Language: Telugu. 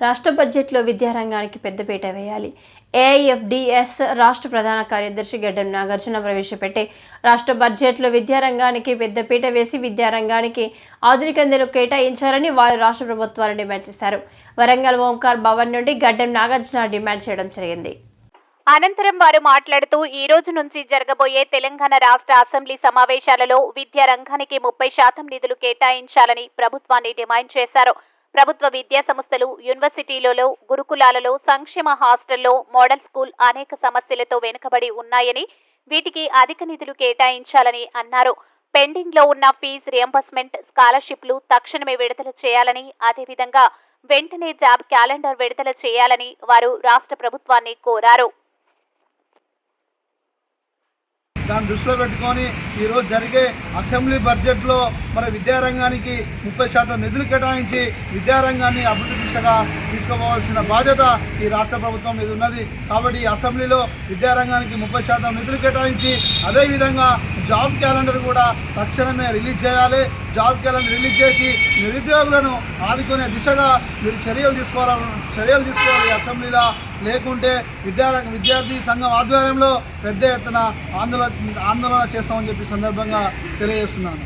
రాష్ట్ర బడ్జెట్లో విద్యారంగానికి పెద్దపీట వేయాలి. ఏఐఎఫ్డిఎస్ రాష్ట్ర ప్రధాన కార్యదర్శి గడ్డం నాగార్జున ప్రవేశపెట్టే రాష్ట్ర బడ్జెట్లో విద్యారంగానికి పెద్దపీట వేసి విద్యారంగానికి ఆధునిక నిధులు కేటాయించాలని వారు రాష్ట్ర ప్రభుత్వాన్ని డిమాండ్ చేశారు. వరంగల్ ఓంకార్ భవన్ నుండి గడ్డం నాగార్జున డిమాండ్ చేయడం జరిగింది. అనంతరం వారు మాట్లాడుతూ ఈ రోజు నుంచి జరగబోయే తెలంగాణ రాష్ట్ర అసెంబ్లీ సమావేశాలలో విద్యారంగానికి 30% నిధులు కేటాయించాలని ప్రభుత్వాన్ని డిమాండ్ చేశారు. ప్రభుత్వ విద్యా సంస్థలు, యూనివర్సిటీలలో, గురుకులాలలో, సంక్షేమ హాస్టల్లో, మోడల్ స్కూల్ అనేక సమస్యలతో వెనుకబడి ఉన్నాయని, వీటికి అధిక నిధులు కేటాయించాలని అన్నారు. పెండింగ్ లో ఉన్న ఫీజు రియంబర్స్మెంట్, స్కాలర్షిప్లు తక్షణమే విడుదల చేయాలని, అదేవిధంగా వెంటనే జాబ్ క్యాలెండర్ విడుదల చేయాలని వారు రాష్ట్ర ప్రభుత్వాన్ని కోరారు. దాన్ని దృష్టిలో పెట్టుకొని ఈరోజు జరిగే అసెంబ్లీ బడ్జెట్లో మన విద్యారంగానికి 30% నిధులు కేటాయించి విద్యారంగాన్ని అభివృద్ధి దిశగా తీసుకోవాల్సిన బాధ్యత ఈ రాష్ట్ర ప్రభుత్వం మీద ఉన్నది. కాబట్టి ఈ అసెంబ్లీలో విద్యారంగానికి 30% నిధులు కేటాయించి అదేవిధంగా జాబ్ క్యాలెండర్ కూడా తక్షణమే రిలీజ్ చేయాలి. జాబ్ క్యాలెండర్ రిలీజ్ చేసి నిరుద్యోగులను ఆదుకునే దిశగా మీరు చర్యలు తీసుకోవాలి అసెంబ్లీలో. లేకుంటే విద్యార్థి సంఘం ఆధ్వర్యంలో పెద్ద ఎత్తున ఆందోళన చేస్తామని చెప్పి సందర్భంగా తెలియజేస్తున్నాను.